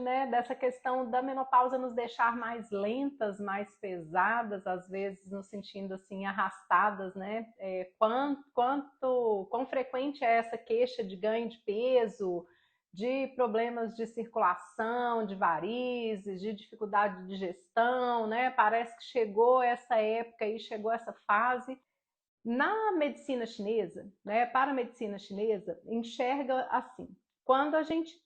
né, dessa questão da menopausa nos deixar mais lentas, mais pesadas, às vezes nos sentindo assim arrastadas, né? Quão frequente é essa queixa de ganho de peso, de problemas de circulação, de varizes, de dificuldade de digestão, né? Parece que chegou essa época e chegou essa fase. Na medicina chinesa, né, para a medicina chinesa, enxerga assim: quando a gente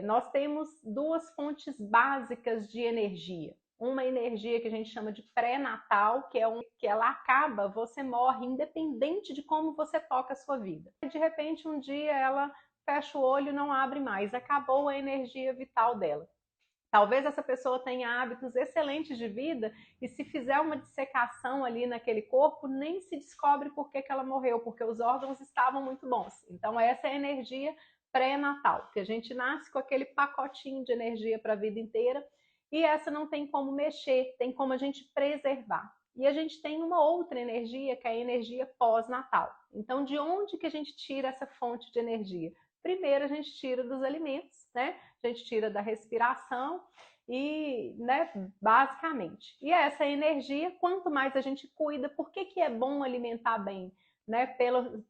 nós temos duas fontes básicas de energia. Uma energia que a gente chama de pré-natal, que ela acaba, você morre, independente de como você toca a sua vida. De repente, um dia ela fecha o olho e não abre mais, acabou a energia vital dela. Talvez essa pessoa tenha hábitos excelentes de vida e se fizer uma dissecação ali naquele corpo, nem se descobre por que ela morreu, porque os órgãos estavam muito bons. Então essa é a energia pré-natal, que a gente nasce com aquele pacotinho de energia para a vida inteira e essa não tem como mexer, tem como a gente preservar. E a gente tem uma outra energia, que é a energia pós-natal. Então de onde que a gente tira essa fonte de energia? Primeiro a gente tira dos alimentos, né? A gente tira da respiração e, né, basicamente. E essa energia, quanto mais a gente cuida, por que é bom alimentar bem? Né,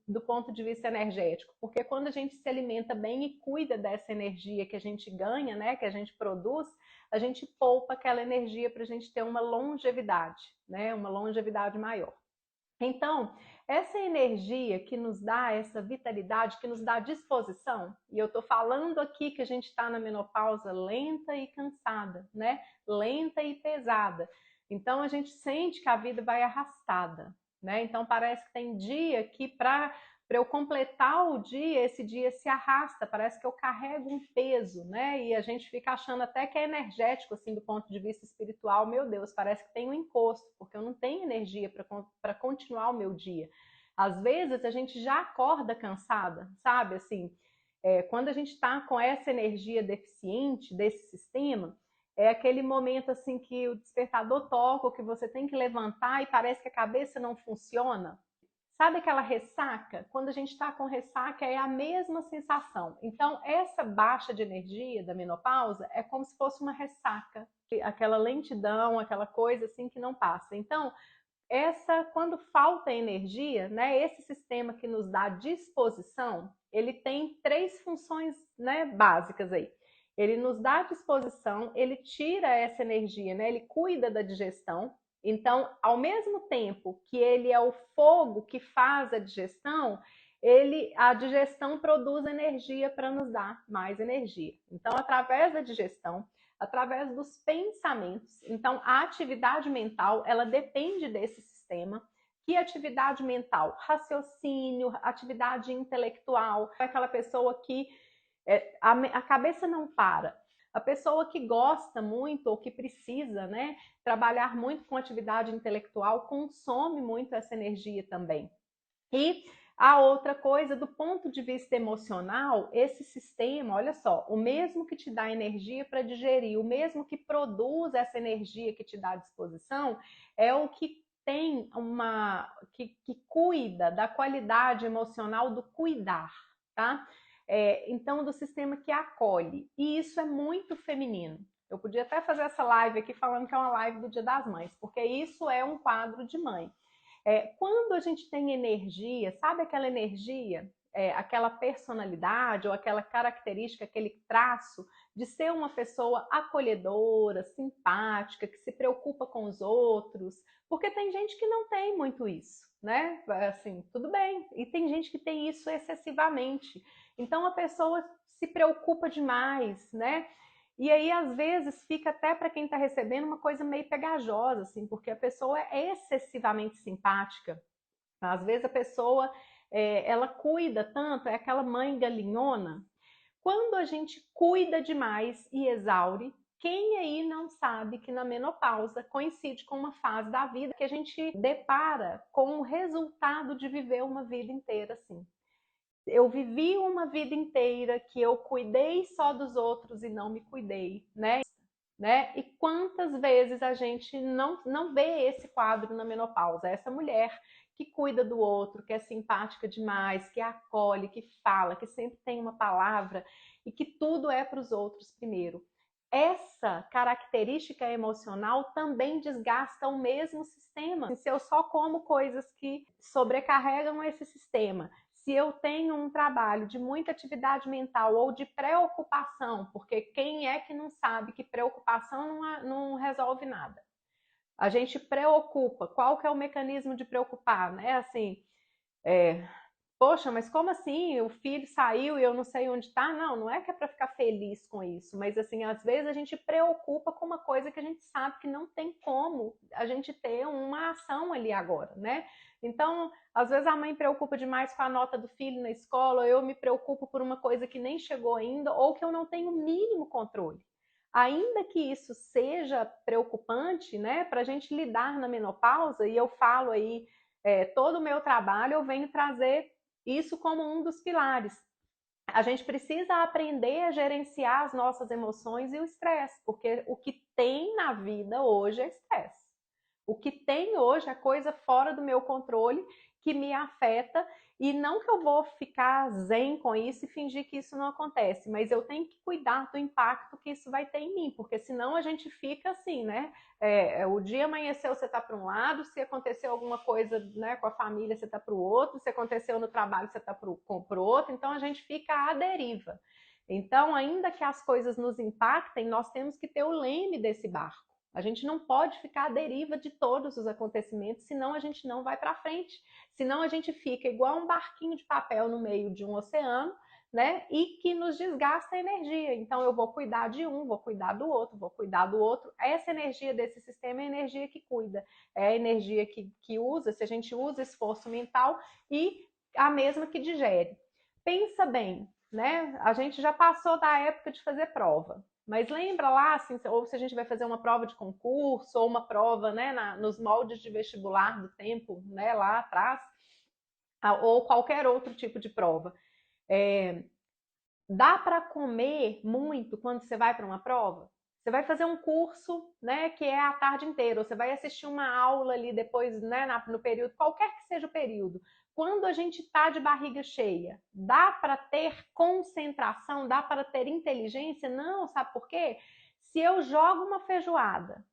do ponto de vista energético, porque quando a gente se alimenta bem e cuida dessa energia que a gente ganha, né, que a gente produz, a gente poupa aquela energia para a gente ter uma longevidade, né, uma longevidade maior. Então, essa energia que nos dá essa vitalidade, que nos dá disposição, e eu estou falando aqui que a gente está na menopausa lenta e cansada, né? Lenta e pesada. Então, a gente sente que a vida vai arrastada, né? Então, parece que tem dia que para eu completar o dia, esse dia se arrasta, parece que eu carrego um peso, né? E a gente fica achando até que é energético, assim, do ponto de vista espiritual. Meu Deus, parece que tem um encosto, porque eu não tenho energia para continuar o meu dia. Às vezes a gente já acorda cansada, sabe? Assim, quando a gente está com essa energia deficiente desse sistema, é aquele momento assim que o despertador toca, que você tem que levantar e parece que a cabeça não funciona. Sabe aquela ressaca? Quando a gente está com ressaca, é a mesma sensação. Então, essa baixa de energia da menopausa é como se fosse uma ressaca, aquela lentidão, aquela coisa assim que não passa. Então, quando falta energia, né, esse sistema que nos dá disposição, ele tem três funções, né, básicas aí. Ele nos dá disposição, ele tira essa energia, né, ele cuida da digestão. Então, ao mesmo tempo que ele é o fogo que faz a digestão, a digestão produz energia para nos dar mais energia. Então, através da digestão, através dos pensamentos. Então, a atividade mental, ela depende desse sistema. Que atividade mental? Raciocínio, atividade intelectual. É aquela pessoa que a cabeça não para. A pessoa que gosta muito ou que precisa, né, trabalhar muito com atividade intelectual consome muito essa energia também. E a outra coisa, do ponto de vista emocional, esse sistema, olha só, o mesmo que te dá energia para digerir, o mesmo que produz essa energia que te dá disposição, é o que tem que cuida da qualidade emocional do cuidar, tá? Então, do sistema que acolhe. E isso é muito feminino. Eu podia até fazer essa live aqui falando que é uma live do Dia das Mães, porque isso é um quadro de mãe. Quando a gente tem energia, sabe aquela energia, aquela personalidade ou aquela característica, aquele traço de ser uma pessoa acolhedora, simpática, que se preocupa com os outros, porque tem gente que não tem muito isso, né? Assim, tudo bem. E tem gente que tem isso excessivamente. Então a pessoa se preocupa demais, né? E aí, às vezes, fica até para quem está recebendo uma coisa meio pegajosa, assim, porque a pessoa é excessivamente simpática. Às vezes a pessoa, ela cuida tanto, é aquela mãe galinhona. Quando a gente cuida demais e exaure, quem aí não sabe que na menopausa coincide com uma fase da vida que a gente depara com o resultado de viver uma vida inteira assim? Eu vivi uma vida inteira que eu cuidei só dos outros e não me cuidei, né? E quantas vezes a gente não vê esse quadro na menopausa? Essa mulher que cuida do outro, que é simpática demais, que acolhe, que fala, que sempre tem uma palavra. e que tudo é para os outros primeiro. Essa característica emocional também desgasta o mesmo sistema. Se eu só como coisas que sobrecarregam esse sistema, se eu tenho um trabalho de muita atividade mental ou de preocupação, porque quem é que não sabe que preocupação não resolve nada? A gente preocupa. Qual que é o mecanismo de preocupar, né? Assim, poxa, mas como assim? O filho saiu e eu não sei onde está? Não, não é que é para ficar feliz com isso, mas assim, às vezes a gente preocupa com uma coisa que a gente sabe que não tem como a gente ter uma ação ali agora, né? Então, às vezes a mãe preocupa demais com a nota do filho na escola, ou eu me preocupo por uma coisa que nem chegou ainda, ou que eu não tenho o mínimo controle. Ainda que isso seja preocupante, né, para a gente lidar na menopausa, e eu falo aí, todo o meu trabalho eu venho trazer isso como um dos pilares. A gente precisa aprender a gerenciar as nossas emoções e o estresse, porque o que tem na vida hoje é estresse. O que tem hoje é coisa fora do meu controle que me afeta, e não que eu vou ficar zen com isso e fingir que isso não acontece, mas eu tenho que cuidar do impacto que isso vai ter em mim, porque senão a gente fica assim, né? O dia amanheceu, você está para um lado, se aconteceu alguma coisa, né, com a família, você está para o outro, se aconteceu no trabalho, você está para o outro, então a gente fica à deriva. Então, ainda que as coisas nos impactem, nós temos que ter o leme desse barco. A gente não pode ficar à deriva de todos os acontecimentos, senão a gente não vai para frente. Senão a gente fica igual um barquinho de papel no meio de um oceano, né? E que nos desgasta a energia. Então eu vou cuidar de um, vou cuidar do outro, vou cuidar do outro. Essa energia desse sistema é a energia que cuida, é a energia que usa, se a gente usa esforço mental, e a mesma que digere. Pensa bem, né? A gente já passou da época de fazer prova. Mas lembra lá, assim, ou se a gente vai fazer uma prova de concurso, ou uma prova, né, nos moldes de vestibular do tempo, né, lá atrás, ou qualquer outro tipo de prova. Dá para comer muito quando você vai para uma prova? Você vai fazer um curso, né, que é a tarde inteira, ou você vai assistir uma aula ali depois, né, no período, qualquer que seja o período. Quando a gente está de barriga cheia, dá para ter concentração, dá para ter inteligência? Não, sabe por quê? Se eu jogo uma feijoada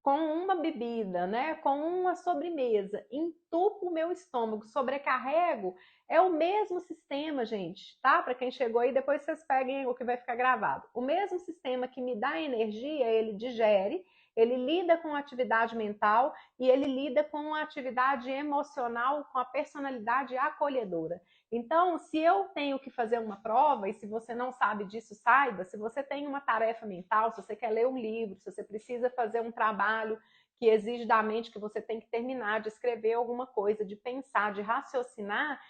com uma bebida, né, com uma sobremesa, entupo o meu estômago, sobrecarrego, é o mesmo sistema, gente, tá? Para quem chegou aí, depois vocês peguem o que vai ficar gravado. O mesmo sistema que me dá energia, ele digere, ele lida com a atividade mental e ele lida com a atividade emocional, com a personalidade acolhedora. Então, se eu tenho que fazer uma prova, e se você não sabe disso, saiba, se você tem uma tarefa mental, se você quer ler um livro, se você precisa fazer um trabalho que exige da mente que você tem que terminar de escrever alguma coisa, de pensar, de raciocinar,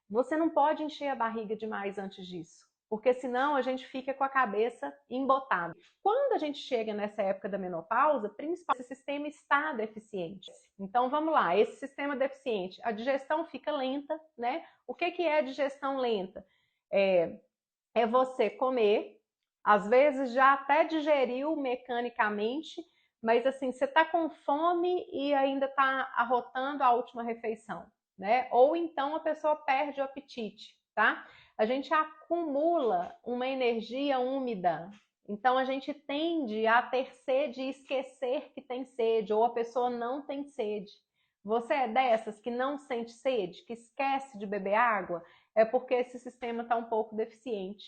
você não pode encher a barriga demais antes disso, porque senão a gente fica com a cabeça embotada. Quando a gente chega nessa época da menopausa, principalmente esse sistema está deficiente. Então vamos lá, esse sistema deficiente, a digestão fica lenta, né? O que é digestão lenta? É você comer, às vezes já até digeriu mecanicamente, mas assim, você está com fome e ainda está arrotando a última refeição, né? Ou então a pessoa perde o apetite, tá? A gente acumula uma energia úmida, então a gente tende a ter sede e esquecer que tem sede, ou a pessoa não tem sede. Você é dessas que não sente sede, que esquece de beber água? É porque esse sistema está um pouco deficiente.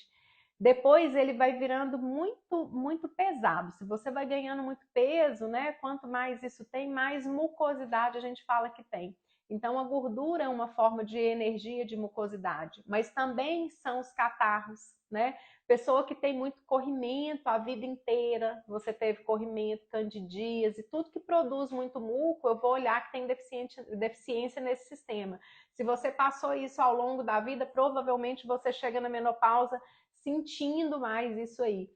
Depois ele vai virando muito, muito pesado. Se você vai ganhando muito peso, né? Quanto mais isso tem, mais mucosidade a gente fala que tem. Então a gordura é uma forma de energia de mucosidade, mas também são os catarros, né? Pessoa que tem muito corrimento a vida inteira, você teve corrimento, candidíase, tudo que produz muito muco, eu vou olhar que tem deficiência nesse sistema. Se você passou isso ao longo da vida, provavelmente você chega na menopausa sentindo mais isso aí.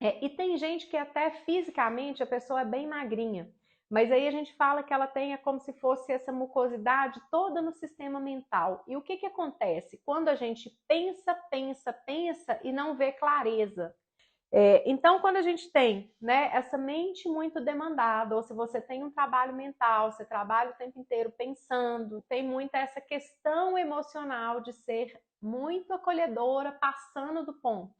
E tem gente que até fisicamente a pessoa é bem magrinha, mas aí a gente fala que ela tem como se fosse essa mucosidade toda no sistema mental. E o que acontece? Quando a gente pensa, pensa, pensa e não vê clareza. Então, quando a gente tem, né, essa mente muito demandada, ou se você tem um trabalho mental, você trabalha o tempo inteiro pensando, tem muita essa questão emocional de ser muito acolhedora, passando do ponto.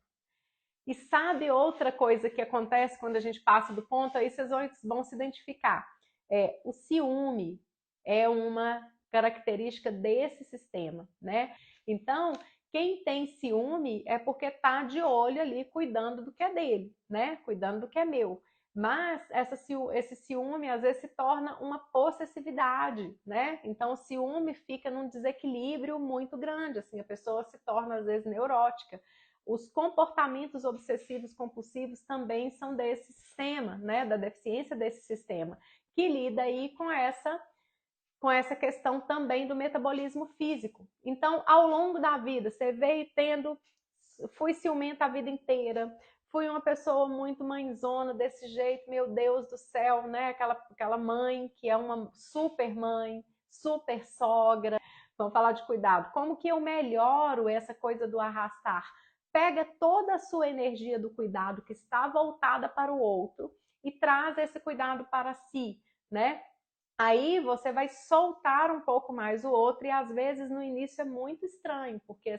E sabe outra coisa que acontece quando a gente passa do ponto? Aí vocês vão se identificar. O ciúme é uma característica desse sistema, né? Então, quem tem ciúme é porque está de olho ali, cuidando do que é dele, né? Cuidando do que é meu. Mas esse ciúme às vezes se torna uma possessividade, né? Então o ciúme fica num desequilíbrio muito grande, assim, a pessoa se torna às vezes neurótica. Os comportamentos obsessivos compulsivos também são desse sistema, né? Da deficiência desse sistema, que lida aí com essa questão também do metabolismo físico. Então, ao longo da vida, você veio fui ciumenta a vida inteira, fui uma pessoa muito mãezona desse jeito, meu Deus do céu, né? Aquela mãe que é uma super mãe, super sogra. Vamos falar de cuidado. Como que eu melhoro essa coisa do arrastar? Pega toda a sua energia do cuidado que está voltada para o outro e traz esse cuidado para si, né? Aí você vai soltar um pouco mais o outro e às vezes no início é muito estranho, porque